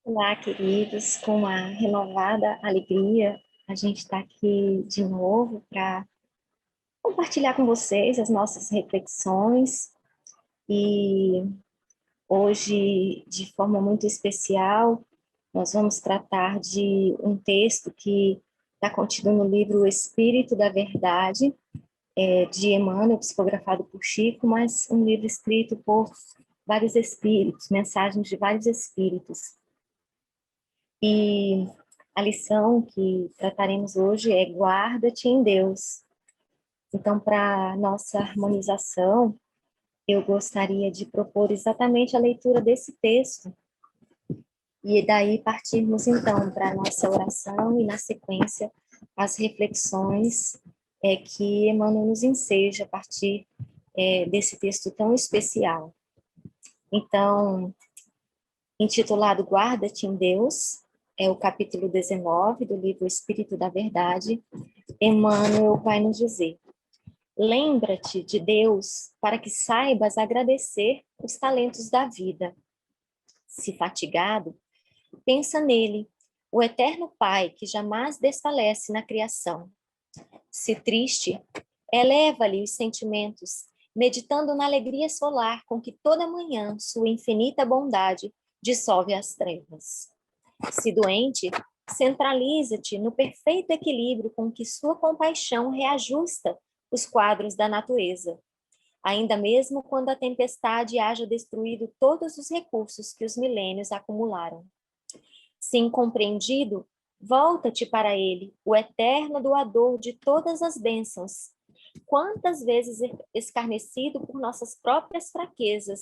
Olá, queridos, com uma renovada alegria, a gente está aqui de novo para compartilhar com vocês as nossas reflexões e hoje, de forma muito especial, nós vamos tratar de um texto que está contido no livro O Espírito da Verdade, de Emmanuel, psicografado por Chico, mas um livro escrito por vários espíritos, mensagens de vários espíritos. E a lição que trataremos hoje é guarda-te em Deus. Então, para nossa harmonização, eu gostaria de propor exatamente a leitura desse texto e daí partirmos então para a nossa oração e na sequência as reflexões que Emmanuel nos enseja a partir desse texto tão especial. Então, intitulado Guarda-te em Deus, é o capítulo 19 do livro Espírito da Verdade. Emmanuel vai nos dizer: lembra-te de Deus para que saibas agradecer os talentos da vida. Se fatigado, pensa nele, o eterno Pai que jamais desfalece na criação. Se triste, eleva-lhe os sentimentos, meditando na alegria solar com que toda manhã sua infinita bondade dissolve as trevas. Se doente, centraliza-te no perfeito equilíbrio com que sua compaixão reajusta os quadros da natureza, ainda mesmo quando a tempestade haja destruído todos os recursos que os milênios acumularam. Se incompreendido, volta-te para ele, o eterno doador de todas as bênçãos. Quantas vezes escarnecido por nossas próprias fraquezas,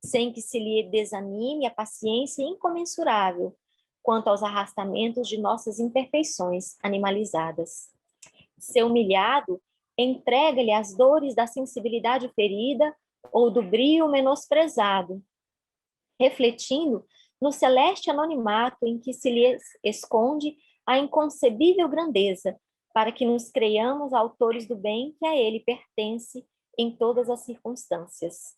sem que se lhe desanime a paciência incomensurável quanto aos arrastamentos de nossas imperfeições animalizadas. Se humilhado, entrega-lhe as dores da sensibilidade ferida ou do brio menosprezado, refletindo no celeste anonimato em que se lhe esconde a inconcebível grandeza, para que nos creiamos autores do bem que a ele pertence em todas as circunstâncias.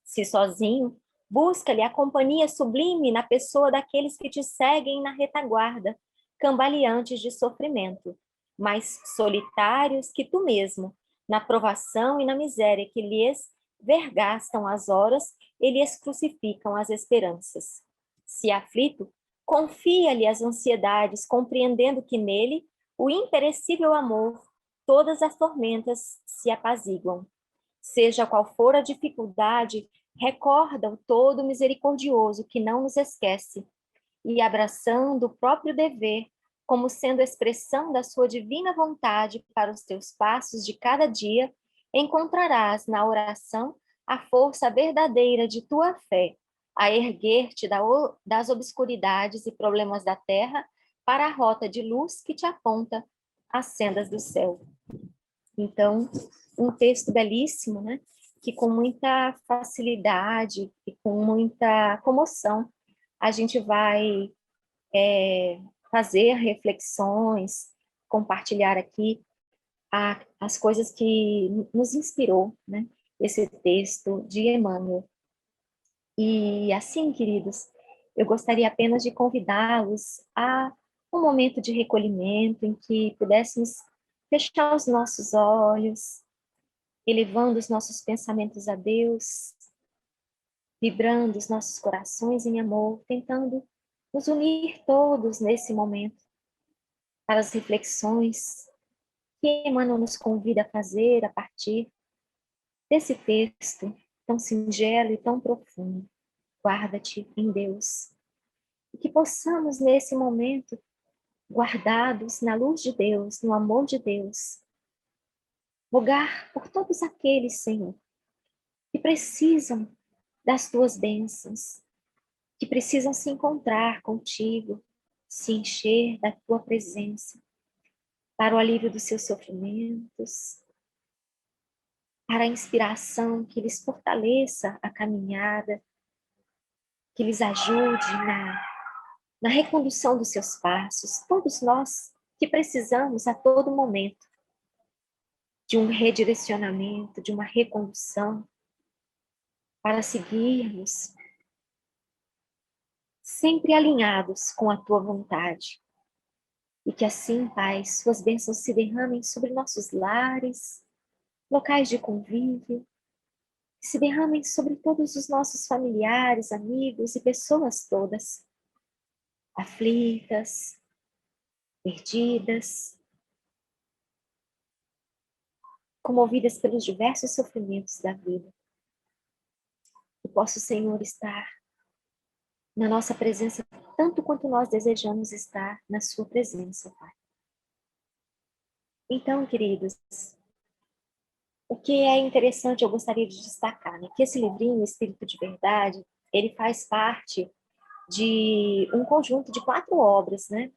Se sozinho, busca-lhe a companhia sublime na pessoa daqueles que te seguem na retaguarda, cambaleantes de sofrimento, mas solitários que tu mesmo, na provação e na miséria que lhes vergastam as horas e lhes crucificam as esperanças. Se aflito, confia-lhe as ansiedades, compreendendo que nele, o imperecível amor, todas as tormentas se apaziguam. Seja qual for a dificuldade, recorda o todo misericordioso que não nos esquece, e abraçando o próprio dever, como sendo expressão da sua divina vontade para os teus passos de cada dia, encontrarás na oração a força verdadeira de tua fé, a erguer-te das obscuridades e problemas da terra para a rota de luz que te aponta às sendas do céu. Então, um texto belíssimo, né? Que com muita facilidade e com muita comoção a gente vai fazer reflexões, compartilhar aqui as coisas que nos inspirou, né? Esse texto de Emmanuel. E assim, queridos, eu gostaria apenas de convidá-los a um momento de recolhimento em que pudéssemos fechar os nossos olhos, elevando os nossos pensamentos a Deus, vibrando os nossos corações em amor, tentando nos unir todos nesse momento para as reflexões que Emmanuel nos convida a fazer a partir desse texto tão singelo e tão profundo. Guarda-te em Deus. E que possamos, nesse momento, guardados na luz de Deus, no amor de Deus, rogar por todos aqueles, Senhor, que precisam das tuas bênçãos, que precisam se encontrar contigo, se encher da tua presença, para o alívio dos seus sofrimentos, para a inspiração que lhes fortaleça a caminhada, que lhes ajude na recondução dos seus passos. Todos nós que precisamos a todo momento de um redirecionamento, de uma recondução, para seguirmos sempre alinhados com a tua vontade. E que assim, Pai, suas bênçãos se derramem sobre nossos lares, locais de convívio, se derramem sobre todos os nossos familiares, amigos e pessoas todas, aflitas, perdidas, comovidas pelos diversos sofrimentos da vida. Que possa o Senhor estar na nossa presença tanto quanto nós desejamos estar na sua presença, Pai. Então, queridos, o que é interessante, eu gostaria de destacar, né, que esse livrinho, Espírito de Verdade, ele faz parte de um conjunto de 4 obras, né,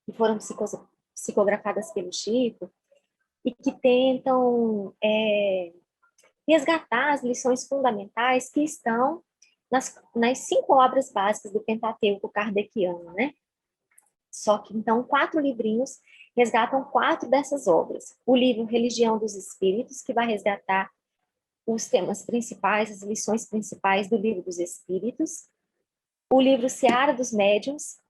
que foram psicografadas pelo Chico e que tentam resgatar as lições fundamentais que estão nas 5 obras básicas do Pentateuco kardeciano, né? Só que, então, 4 livrinhos resgatam 4 dessas obras. O livro Religião dos Espíritos, que vai resgatar os temas principais, as lições principais do Livro dos Espíritos. O livro Seara dos Médiuns,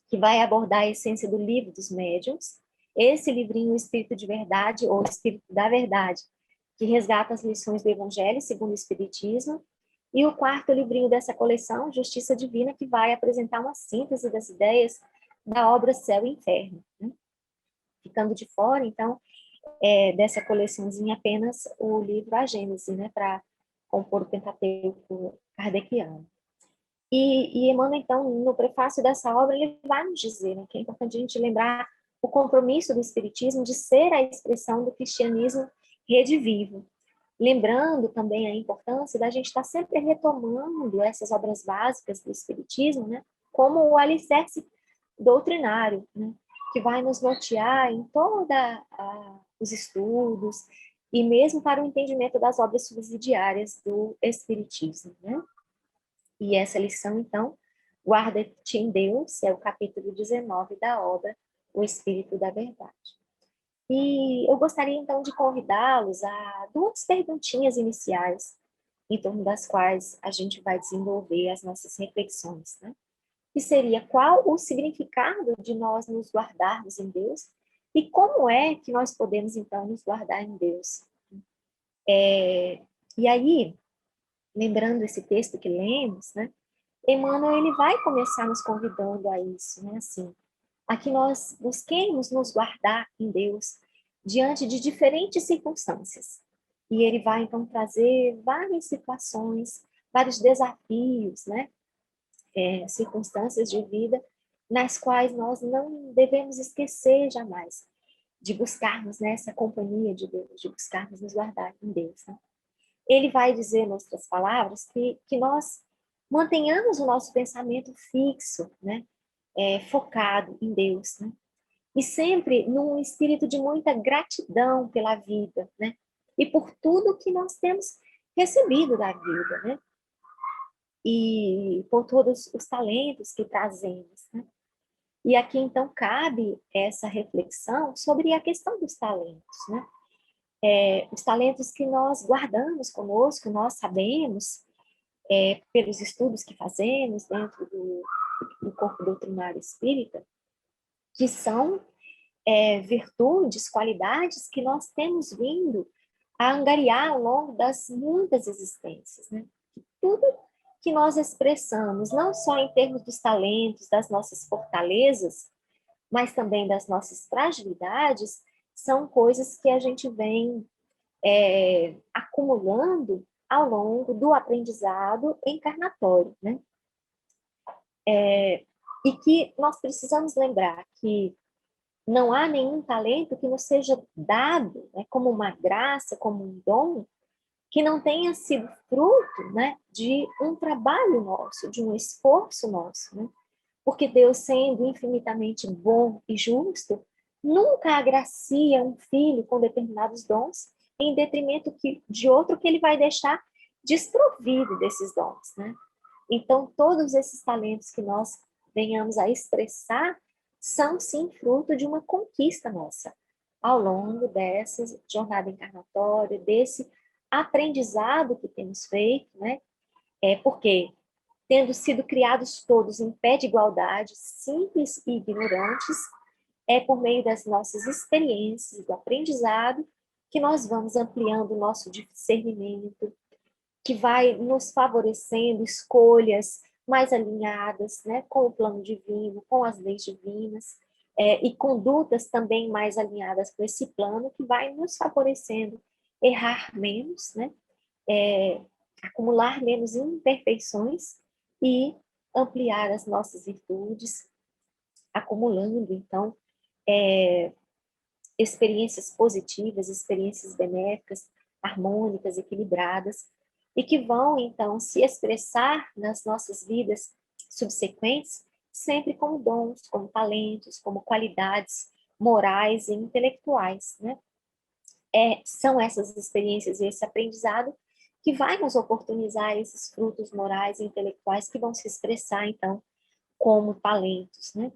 que vai abordar a essência do Livro dos Médiuns. Esse livrinho, o Espírito de Verdade, ou Espírito da Verdade, que resgata as lições do Evangelho segundo o Espiritismo. E o 4º livrinho dessa coleção, Justiça Divina, que vai apresentar uma síntese das ideias da obra Céu e Inferno, né? Ficando de fora, então, dessa coleçãozinha apenas o livro A Gênese, né, para compor o Pentateuco kardeciano. E Emmanuel, então, no prefácio dessa obra, ele vai nos dizer, né, que é importante a gente lembrar o compromisso do Espiritismo de ser a expressão do cristianismo redivivo. Lembrando também a importância da gente estar sempre retomando essas obras básicas do Espiritismo, né, como o alicerce doutrinário, né, que vai nos nortear em todos os estudos e mesmo para o entendimento das obras subsidiárias do Espiritismo, né? E essa lição, então, guarda-te em Deus, é o capítulo 19 da obra O Espírito da Verdade. E eu gostaria, então, de convidá-los a 2 perguntinhas iniciais, em torno das quais a gente vai desenvolver as nossas reflexões, né? Que seria qual o significado de nós nos guardarmos em Deus e como é que nós podemos, então, nos guardar em Deus. E aí, lembrando esse texto que lemos, né, Emmanuel ele vai começar nos convidando a isso, né, assim, a que nós busquemos nos guardar em Deus diante de diferentes circunstâncias. E ele vai, então, trazer várias situações, vários desafios, né, circunstâncias de vida nas quais nós não devemos esquecer jamais de buscarmos nessa companhia de Deus, de buscarmos nos guardar em Deus. Né? Ele vai dizer, em outras palavras, que nós mantenhamos o nosso pensamento fixo, né? Focado em Deus, né? E sempre num espírito de muita gratidão pela vida, né? E por tudo que nós temos recebido da vida, né? E por todos os talentos que trazemos, né? E aqui, então, cabe essa reflexão sobre a questão dos talentos, né? Os talentos que nós guardamos conosco, nós sabemos, pelos estudos que fazemos dentro do corpo doutrinário espírita, que são virtudes, qualidades que nós temos vindo a angariar ao longo das muitas existências, né? Tudo que nós expressamos, não só em termos dos talentos, das nossas fortalezas, mas também das nossas fragilidades, são coisas que a gente vem acumulando ao longo do aprendizado encarnatório, né? E que nós precisamos lembrar que não há nenhum talento que nos seja dado, né, como uma graça, como um dom, que não tenha sido fruto, né, de um trabalho nosso, de um esforço nosso, né? Porque Deus, sendo infinitamente bom e justo, nunca agracia um filho com determinados dons em detrimento de outro que ele vai deixar desprovido desses dons, né? Então, todos esses talentos que nós venhamos a expressar são, sim, fruto de uma conquista nossa ao longo dessa jornada encarnatória, desse aprendizado que temos feito, né? Porque tendo sido criados todos em pé de igualdade, simples e ignorantes, é por meio das nossas experiências, do aprendizado, que nós vamos ampliando o nosso discernimento, que vai nos favorecendo escolhas mais alinhadas, né, com o plano divino, com as leis divinas, e condutas também mais alinhadas com esse plano, que vai nos favorecendo errar menos, né, acumular menos imperfeições e ampliar as nossas virtudes, acumulando, então, experiências positivas, experiências benéficas, harmônicas, equilibradas, e que vão, então, se expressar nas nossas vidas subsequentes, sempre como dons, como talentos, como qualidades morais e intelectuais, né? São essas experiências e esse aprendizado que vai nos oportunizar esses frutos morais e intelectuais que vão se expressar, então, como talentos, né?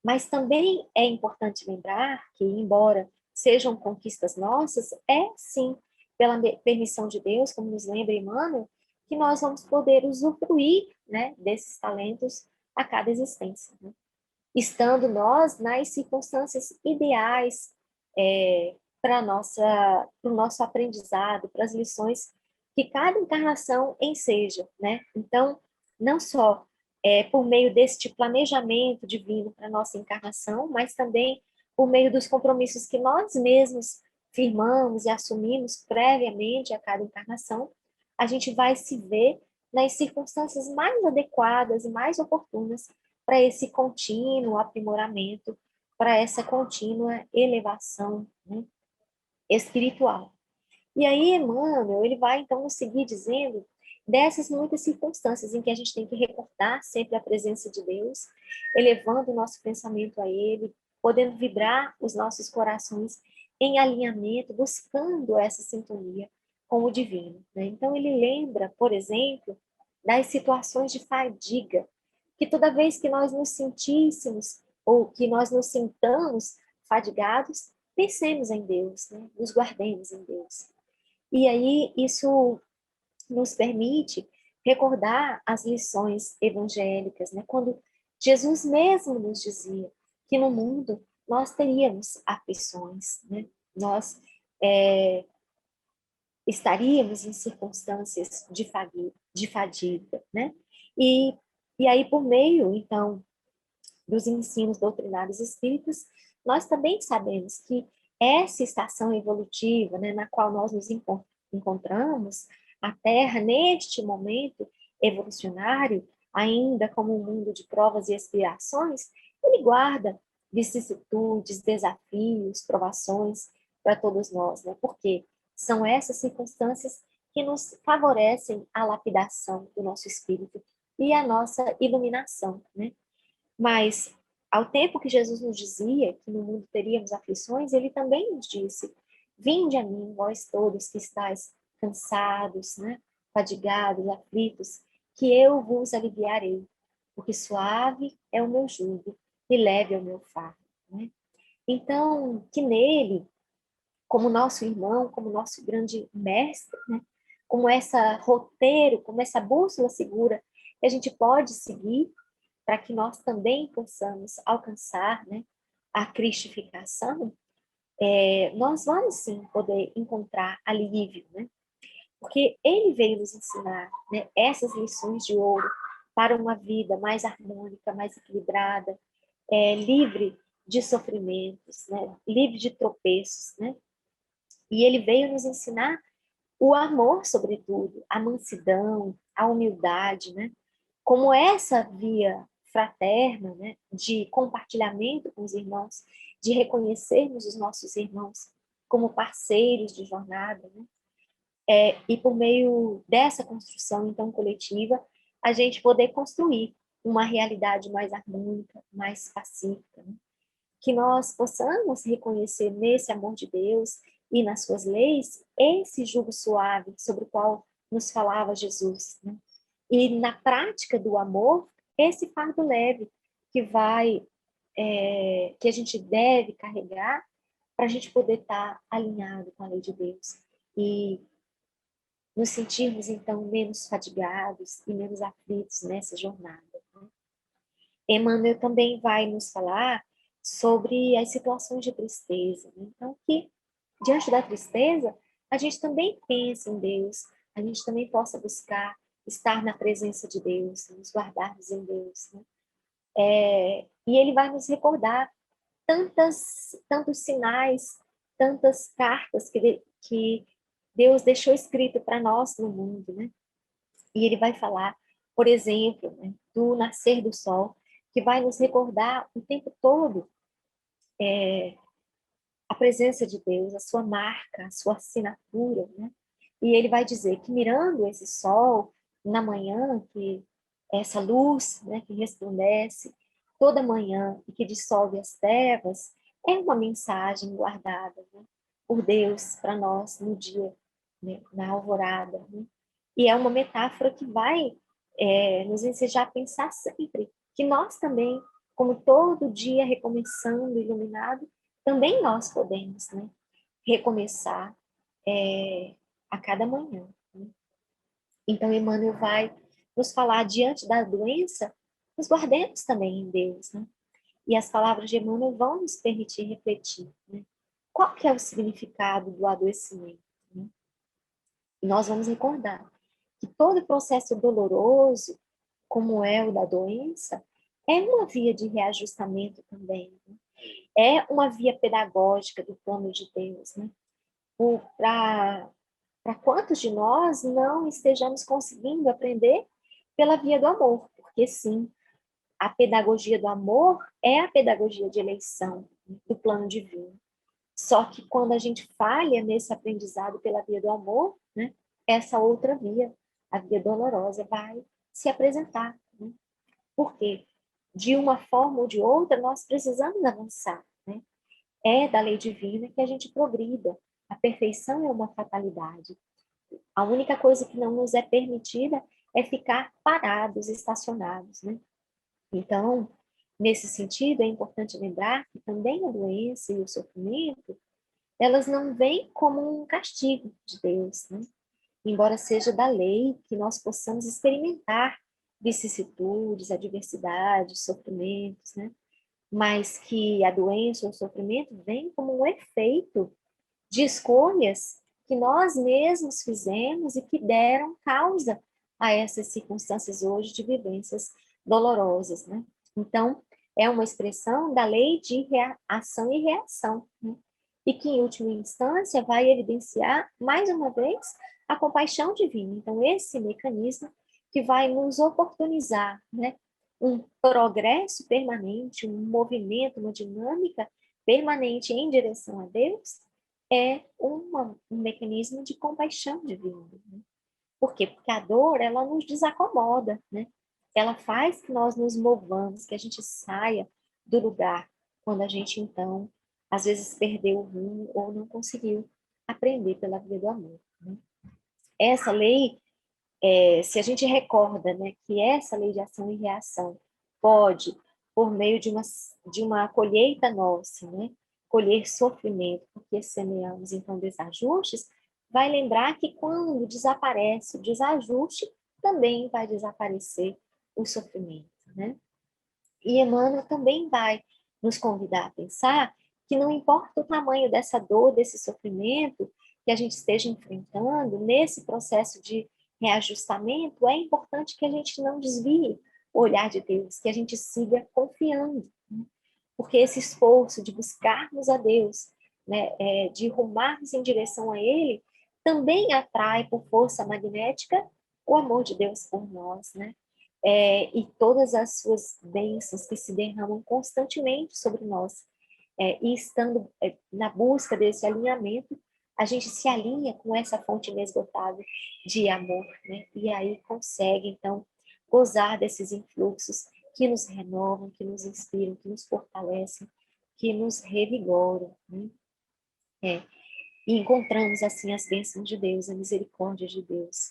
Mas também é importante lembrar que, embora sejam conquistas nossas, é sim, pela permissão de Deus, como nos lembra Emmanuel, que nós vamos poder usufruir, né, desses talentos a cada existência, né? Estando nós nas circunstâncias ideais para o nosso aprendizado, para as lições que cada encarnação enseja, né? Então, não só por meio deste planejamento divino para a nossa encarnação, mas também por meio dos compromissos que nós mesmos firmamos e assumimos previamente a cada encarnação, a gente vai se ver nas circunstâncias mais adequadas e mais oportunas para esse contínuo aprimoramento, para essa contínua elevação, né, espiritual. E aí, Emmanuel, ele vai então nos seguir dizendo dessas muitas circunstâncias em que a gente tem que recordar sempre a presença de Deus, elevando o nosso pensamento a Ele, podendo vibrar os nossos corações em alinhamento, buscando essa sintonia com o divino, né? Então, ele lembra, por exemplo, das situações de fadiga, que toda vez que nós nos sentíssemos ou que nós nos sintamos fadigados, pensemos em Deus, né? Nos guardemos em Deus. E aí isso nos permite recordar as lições evangélicas, né? Quando Jesus mesmo nos dizia que no mundo nós teríamos aflições, né? Nós estaríamos em circunstâncias de fadiga, né? E, e aí, por meio, então, dos ensinos doutrinários espíritas, nós também sabemos que essa estação evolutiva, né, na qual nós nos encontramos, a Terra, neste momento evolucionário, ainda como um mundo de provas e expiações, ele guarda vicissitudes, desafios, provações para todos nós, né? Porque são essas circunstâncias que nos favorecem a lapidação do nosso espírito e a nossa iluminação, né? Mas, ao tempo que Jesus nos dizia que no mundo teríamos aflições, ele também nos disse: Vinde a mim, vós todos que estáis cansados, né, fadigados, aflitos, que eu vos aliviarei, porque suave é o meu jugo e leve é o meu fardo, né? Então, que nele, como nosso irmão, como nosso grande mestre, né, como essa roteiro, como essa bússola segura que a gente pode seguir para que nós também possamos alcançar, né, a cristificação, nós vamos sim poder encontrar alívio, né? Porque ele veio nos ensinar, né, essas lições de ouro para uma vida mais harmônica, mais equilibrada, livre de sofrimentos, né, livre de tropeços, né? E ele veio nos ensinar o amor, sobretudo, a mansidão, a humildade, né? Como essa via fraterna, né, de compartilhamento com os irmãos, de reconhecermos os nossos irmãos como parceiros de jornada, né? E por meio dessa construção, então, coletiva, a gente poder construir uma realidade mais harmônica, mais pacífica, né? Que nós possamos reconhecer nesse amor de Deus e nas suas leis esse jugo suave sobre o qual nos falava Jesus, né? E na prática do amor, esse fardo leve que que a gente deve carregar para a gente poder estar alinhado com a lei de Deus e nos sentirmos, então, menos fadigados e menos aflitos nessa jornada. Emmanuel também vai nos falar sobre as situações de tristeza. Então, que diante da tristeza, a gente também pense em Deus, a gente também possa buscar estar na presença de Deus, nos guardarmos em Deus. Né? E ele vai nos recordar tantos sinais, tantas cartas que Deus deixou escrito para nós no mundo, né? E ele vai falar, por exemplo, né, do nascer do sol, que vai nos recordar o tempo todo a presença de Deus, a sua marca, a sua assinatura, né? E ele vai dizer que mirando esse sol na manhã, que essa luz, né, que resplandece toda manhã e que dissolve as trevas, é uma mensagem guardada, né, por Deus para nós no dia, né, na alvorada. Né? E é uma metáfora que vai nos ensejar a pensar sempre que nós também, como todo dia recomeçando, iluminado, também nós podemos, né, recomeçar a cada manhã. Né? Então, Emmanuel vai nos falar diante da doença, nos guardemos também em Deus, né? E as palavras de Emmanuel vão nos permitir refletir, né? Qual que é o significado do adoecimento? Né? E nós vamos recordar que todo processo doloroso, como é o da doença, é uma via de reajustamento também. Né? É uma via pedagógica do plano de Deus, né? Para quantos de nós não estejamos conseguindo aprender pela via do amor? Porque sim, a pedagogia do amor é a pedagogia de eleição do plano divino. Só que quando a gente falha nesse aprendizado pela via do amor, né, essa outra via, a via dolorosa, vai se apresentar. Né? Por quê? De uma forma ou de outra, nós precisamos avançar. Né? É da lei divina que a gente progrida. A perfeição é uma fatalidade. A única coisa que não nos é permitida é ficar parados, estacionados, né? Então, nesse sentido, é importante lembrar que também a doença e o sofrimento, elas não vêm como um castigo de Deus, né? Embora seja da lei que nós possamos experimentar vicissitudes, adversidades, sofrimentos, né? Mas que a doença ou o sofrimento vem como um efeito de escolhas que nós mesmos fizemos e que deram causa a essas circunstâncias hoje de vivências dolorosas, né? Então, é uma expressão da lei de ação e reação, né? E que, em última instância, vai evidenciar, mais uma vez, a compaixão divina. Então, esse mecanismo que vai nos oportunizar, né? Um progresso permanente, um movimento, uma dinâmica permanente em direção a Deus, é um mecanismo de compaixão divina. Né? Por quê? Porque a dor, ela nos desacomoda, né? Ela faz que nós nos movamos, que a gente saia do lugar, quando a gente, então, às vezes perdeu o rumo ou não conseguiu aprender pela via do amor. Né? Essa lei, se a gente recorda, né, que essa lei de ação e reação pode, por meio de uma colheita nossa, né, colher sofrimento, porque semeamos então desajustes, vai lembrar que quando desaparece o desajuste, também vai desaparecer o sofrimento, né? E Emmanuel também vai nos convidar a pensar que não importa o tamanho dessa dor, desse sofrimento que a gente esteja enfrentando, nesse processo de reajustamento, é importante que a gente não desvie o olhar de Deus, que a gente siga confiando. Né? Porque esse esforço de buscarmos a Deus, né, de rumarmos em direção a Ele, também atrai por força magnética o amor de Deus por nós, né? E todas as suas bênçãos que se derramam constantemente sobre nós. E estando na busca desse alinhamento, a gente se alinha com essa fonte inesgotável de amor, né? E aí consegue, então, gozar desses influxos que nos renovam, que nos inspiram, que nos fortalecem, que nos revigoram, né? É. E encontramos, assim, as bênçãos de Deus, a misericórdia de Deus.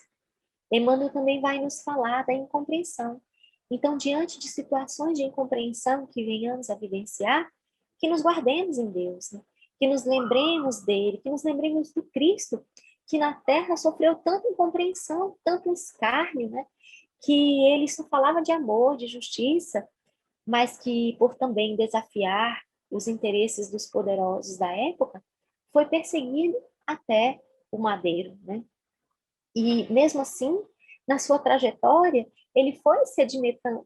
Emmanuel também vai nos falar da incompreensão. Então, diante de situações de incompreensão que venhamos a vivenciar, que nos guardemos em Deus, né? Que nos lembremos dele, que nos lembremos do Cristo, que na terra sofreu tanta incompreensão, tanto escárnio, né? Que ele só falava de amor, de justiça, mas que por também desafiar os interesses dos poderosos da época, foi perseguido até o madeiro, né? E mesmo assim, na sua trajetória, ele foi sedimentando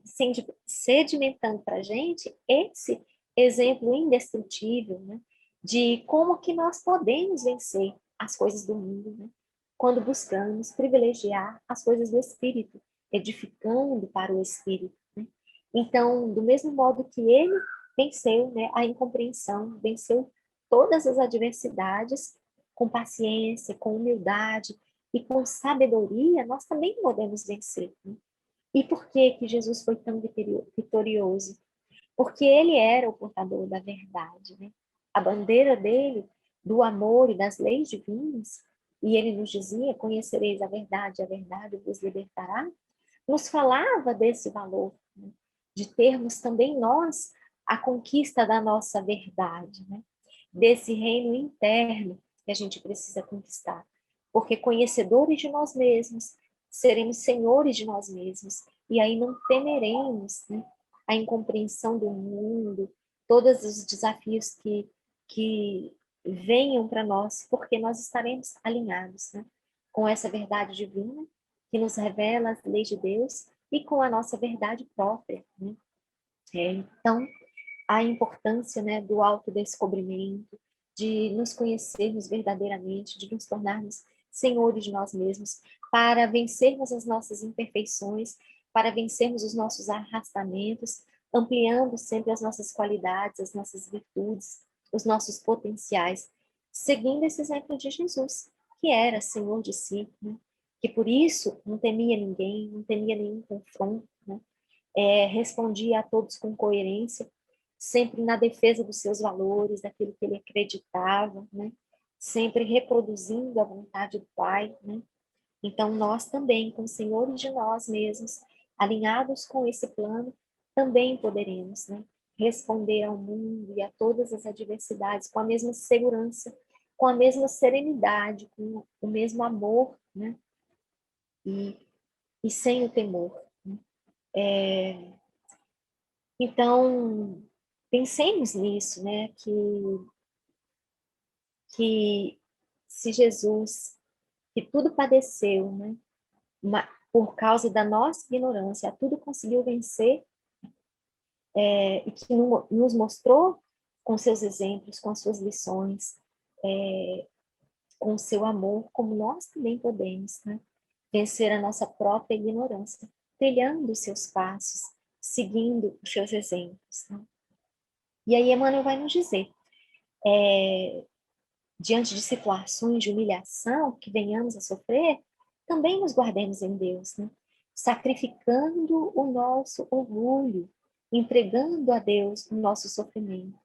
para a gente esse exemplo indestrutível, né? De como que nós podemos vencer as coisas do mundo, né? Quando buscamos privilegiar as coisas do Espírito, edificando para o Espírito, né? Então, do mesmo modo que ele venceu, né, a incompreensão, venceu todas as adversidades com paciência, com humildade, e com sabedoria, nós também podemos vencer. Né? E por que que Jesus foi tão vitorioso? Porque ele era o portador da verdade. Né? A bandeira dele, do amor e das leis divinas, e ele nos dizia, conhecereis a verdade vos libertará, nos falava desse valor, né? De termos também nós a conquista da nossa verdade, né? Desse reino interno que a gente precisa conquistar. Porque conhecedores de nós mesmos, seremos senhores de nós mesmos. E aí não temeremos, né, a incompreensão do mundo, todos os desafios que venham para nós, porque nós estaremos alinhados, né, com essa verdade divina que nos revela as leis de Deus e com a nossa verdade própria. Né? Então, a importância, né, do autodescobrimento, de nos conhecermos verdadeiramente, de nos tornarmos senhores de nós mesmos, para vencermos as nossas imperfeições, para vencermos os nossos arrastamentos, ampliando sempre as nossas qualidades, as nossas virtudes, os nossos potenciais, seguindo esse exemplo de Jesus, que era Senhor de si, né? Que por isso não temia ninguém, não temia nenhum confronto, né? Respondia a todos com coerência, sempre na defesa dos seus valores, daquilo que ele acreditava, né? Sempre reproduzindo a vontade do Pai, né? Então, nós também, como senhores de nós mesmos, alinhados com esse plano, também poderemos, né, responder ao mundo e a todas as adversidades com a mesma segurança, com a mesma serenidade, com o mesmo amor, né, e, e sem o temor. Né? Então, pensemos nisso, né, que se Jesus, que tudo padeceu, né, por causa da nossa ignorância, tudo conseguiu vencer, e que nos mostrou com seus exemplos, com as suas lições, com o seu amor, como nós também podemos, né? Vencer a nossa própria ignorância, trilhando os seus passos, seguindo os seus exemplos. Né? E aí Emmanuel vai nos dizer, diante de situações de humilhação que venhamos a sofrer, também nos guardemos em Deus, né? Sacrificando o nosso orgulho, entregando a Deus o nosso sofrimento,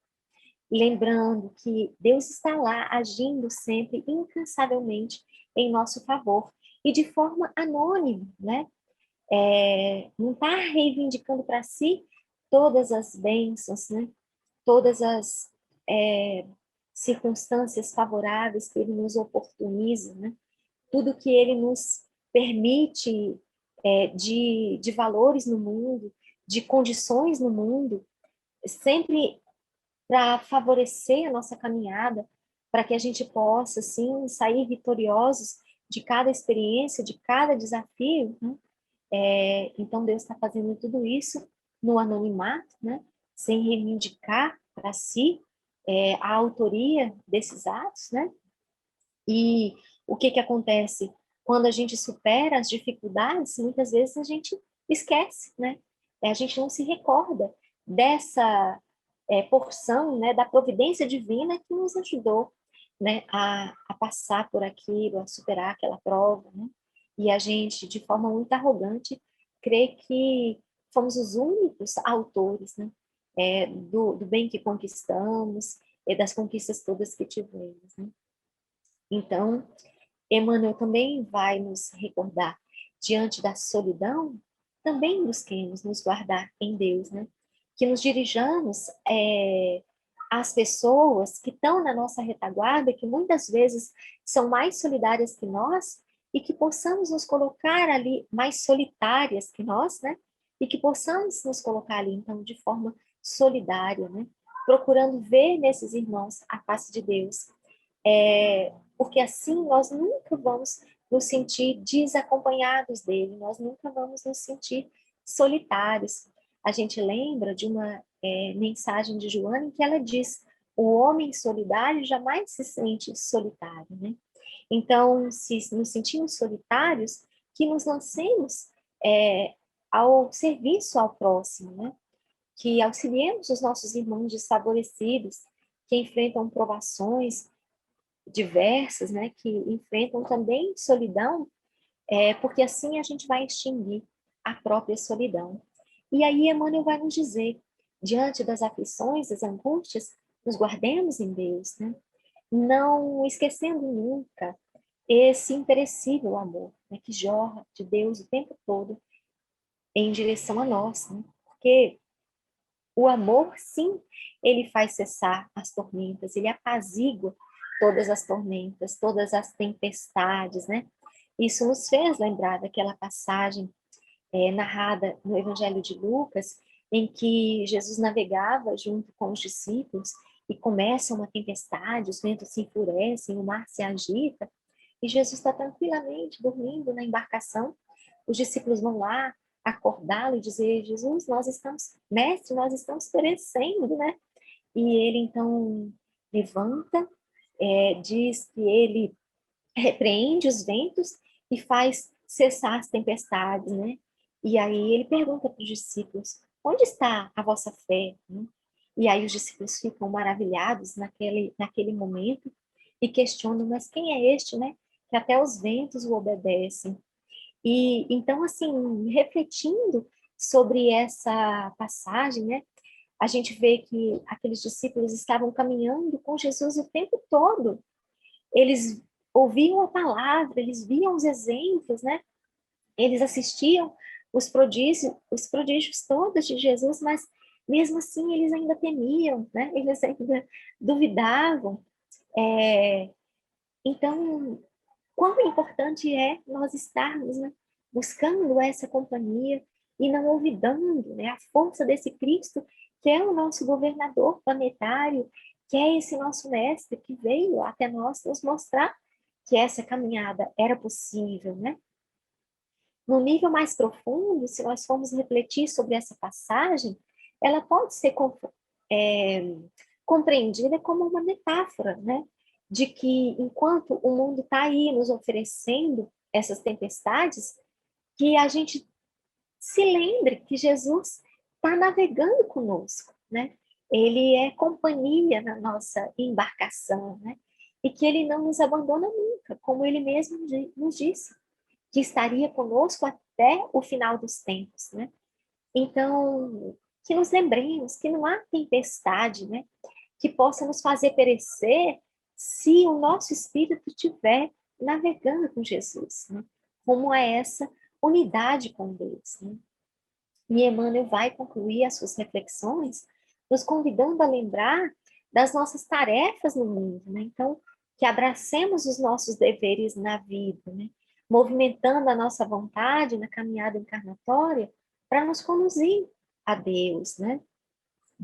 lembrando que Deus está lá agindo sempre incansavelmente em nosso favor e de forma anônima, né? Não está reivindicando para si todas as bênçãos, né? Todas as circunstâncias favoráveis que ele nos oportuniza, né? Tudo que ele nos permite de valores no mundo, de condições no mundo, sempre para favorecer a nossa caminhada, para que a gente possa, assim, sair vitoriosos de cada experiência, de cada desafio. Né? Então, Deus está fazendo tudo isso no anonimato, né? Sem reivindicar para si a autoria desses atos, né? E o que que acontece? Quando a gente supera as dificuldades, muitas vezes a gente esquece, né? A gente não se recorda dessa porção, né, da providência divina que nos ajudou, né, a passar por aquilo, a superar aquela prova, né? E a gente, de forma muito arrogante, crê que fomos os únicos autores, né, do bem que conquistamos e das conquistas todas que tivemos, né? Então, Emmanuel também vai nos recordar, diante da solidão, também busquemos nos guardar em Deus, né? Que nos dirijamos as pessoas que estão na nossa retaguarda, que muitas vezes são mais solidárias que nós, e que possamos nos colocar ali mais solitárias que nós, né? E que possamos nos colocar ali, então, de forma solidária, né? Procurando ver nesses irmãos a face de Deus. Porque assim nós nunca vamos nos sentir desacompanhados dele, nós nunca vamos nos sentir solitários. A gente lembra de uma mensagem de Joana em que ela diz: o homem solidário jamais se sente solitário, né? Então, se nos sentimos solitários, que nos lancemos ao serviço ao próximo, né? Que auxiliemos os nossos irmãos desfavorecidos, que enfrentam provações diversas, né? Que enfrentam também solidão, porque assim a gente vai extinguir a própria solidão. E aí Emmanuel vai nos dizer, diante das aflições, das angústias, nos guardemos em Deus, né? Não esquecendo nunca esse imperecível amor, né, que jorra de Deus o tempo todo em direção a nós, né? Porque o amor, sim, ele faz cessar as tormentas, ele apazigua todas as tormentas, todas as tempestades, né? Isso nos fez lembrar daquela passagem narrada no Evangelho de Lucas, em que Jesus navegava junto com os discípulos e começa uma tempestade, os ventos se enfurecem, o mar se agita, e Jesus está tranquilamente dormindo na embarcação. Os discípulos vão lá acordá-lo e dizer: Jesus, nós estamos, mestre, nós estamos perecendo, né? E ele então levanta, diz que ele repreende os ventos e faz cessar as tempestades, né? E aí ele pergunta para os discípulos: onde está a vossa fé? Né? E aí os discípulos ficam maravilhados naquele momento e questionam: mas quem é este, né? Que até os ventos o obedecem. E então, assim, refletindo sobre essa passagem, né? A gente vê que aqueles discípulos estavam caminhando com Jesus o tempo todo. Eles ouviam a palavra, eles viam os exemplos, né? Eles assistiam os prodígios todos de Jesus, mas mesmo assim eles ainda temiam, né? Eles ainda duvidavam. É, então, quão importante é nós estarmos, né, buscando essa companhia e não olvidando, né, a força desse Cristo, que é o nosso governador planetário, que é esse nosso mestre que veio até nós nos mostrar que essa caminhada era possível, né? No nível mais profundo, se nós formos refletir sobre essa passagem, ela pode ser é, compreendida como uma metáfora, né? De que enquanto o mundo está aí nos oferecendo essas tempestades, que a gente se lembre que Jesus está navegando conosco, né? Ele é companhia na nossa embarcação, né? E que ele não nos abandona nunca, como ele mesmo nos disse, que estaria conosco até o final dos tempos, né? Então, que nos lembremos que não há tempestade, né, que possa nos fazer perecer se o nosso espírito estiver navegando com Jesus, né? Como é essa unidade com Deus, né? E Emmanuel vai concluir as suas reflexões nos convidando a lembrar das nossas tarefas no mundo, né? Então, que abracemos os nossos deveres na vida, né? Movimentando a nossa vontade na caminhada encarnatória para nos conduzir a Deus, né?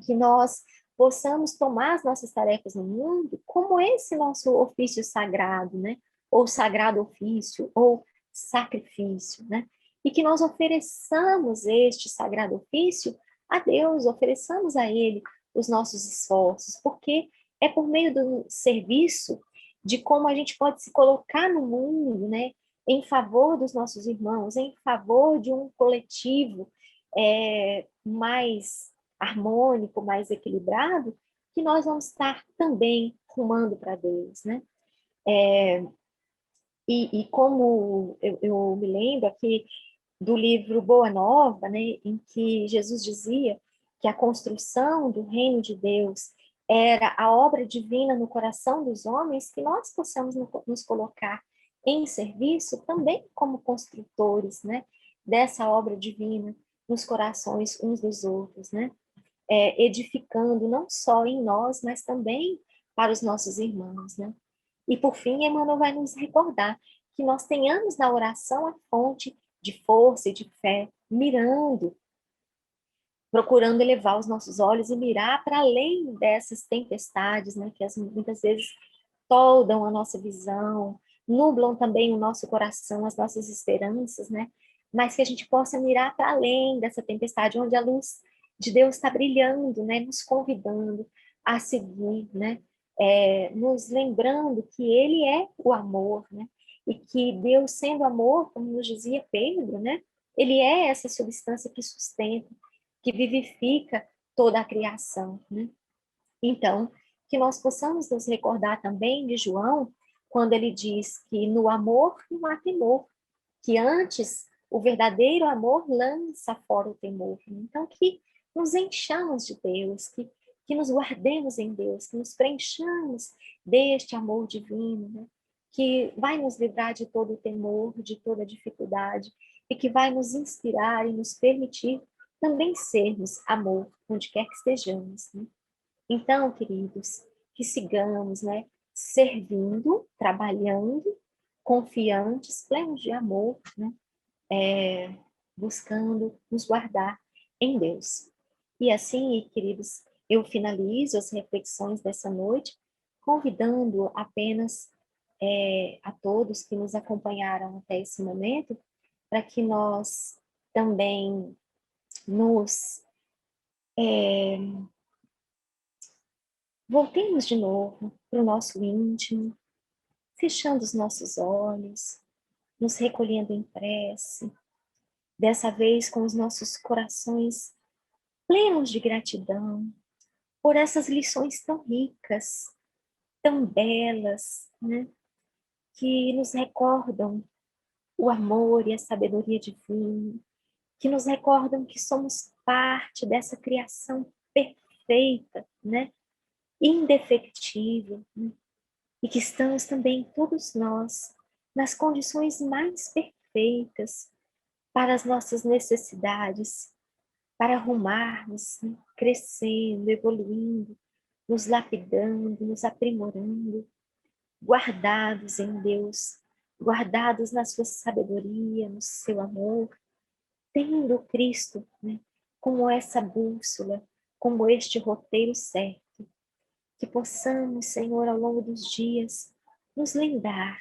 Que nós possamos tomar as nossas tarefas no mundo como esse nosso ofício sagrado, né? Ou sagrado ofício, ou sacrifício, né? E que nós ofereçamos este sagrado ofício a Deus, ofereçamos a Ele os nossos esforços, porque é por meio do serviço de como a gente pode se colocar no mundo, né? Em favor dos nossos irmãos, em favor de um coletivo mais harmônico, mais equilibrado, que nós vamos estar também rumando para Deus, né? E como eu me lembro aqui do livro Boa Nova, né, em que Jesus dizia que a construção do reino de Deus era a obra divina no coração dos homens, que nós possamos nos colocar em serviço também como construtores, né, dessa obra divina nos corações uns dos outros, né? edificando não só em nós, mas também para os nossos irmãos, né? E por fim, Emmanuel vai nos recordar que nós tenhamos na oração a fonte de força e de fé, mirando, procurando elevar os nossos olhos e mirar para além dessas tempestades, né, que muitas vezes toldam a nossa visão, nublam também o nosso coração, as nossas esperanças, né? Mas que a gente possa mirar para além dessa tempestade, onde a luz de Deus está brilhando, né? Nos convidando a seguir, né? Nos lembrando que Ele é o amor, né? E que Deus, sendo amor, como nos dizia Pedro, né? Ele é essa substância que sustenta, que vivifica toda a criação, né? Então, que nós possamos nos recordar também de João, quando ele diz que no amor não há temor, que antes o verdadeiro amor lança fora o temor. Então, que nos enchamos de Deus, que nos guardemos em Deus, que nos preenchamos deste amor divino, né? Que vai nos livrar de todo o temor, de toda dificuldade, e que vai nos inspirar e nos permitir também sermos amor, onde quer que estejamos, né? Então, queridos, que sigamos, né, servindo, trabalhando, confiantes, plenos de amor, né, buscando nos guardar em Deus. E assim, queridos, eu finalizo as reflexões dessa noite, convidando apenas a todos que nos acompanharam até esse momento, para que nós também nos voltemos de novo para o nosso íntimo, fechando os nossos olhos, nos recolhendo em prece, dessa vez com os nossos corações plenos de gratidão por essas lições tão ricas, tão belas, né? Que nos recordam o amor e a sabedoria divina, que nos recordam que somos parte dessa criação perfeita, né? Indefectível, né? E que estamos também todos nós nas condições mais perfeitas para as nossas necessidades, para arrumarmos, né, crescendo, evoluindo, nos lapidando, nos aprimorando, guardados em Deus, guardados na sua sabedoria, no seu amor, tendo Cristo, né, como essa bússola, como este roteiro certo, que possamos, Senhor, ao longo dos dias, nos lembrar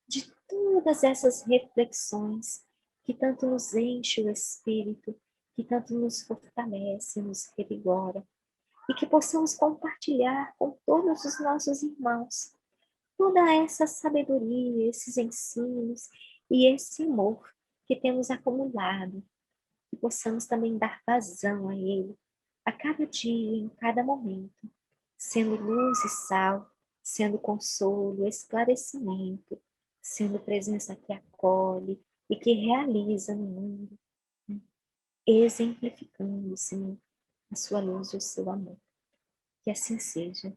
de todas essas reflexões que tanto nos enche o espírito, que tanto nos fortalece, nos revigora, e que possamos compartilhar com todos os nossos irmãos toda essa sabedoria, esses ensinos e esse amor que temos acumulado, que possamos também dar vazão a ele a cada dia, em cada momento, sendo luz e sal, sendo consolo, esclarecimento, sendo presença que acolhe e que realiza no mundo, né? Exemplificando, Senhor, a sua luz e o seu amor. Que assim seja.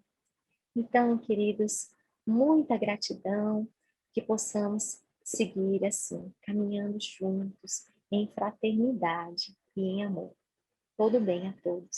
Então, queridos, muita gratidão, que possamos seguir assim, caminhando juntos, em fraternidade e em amor. Todo bem a todos.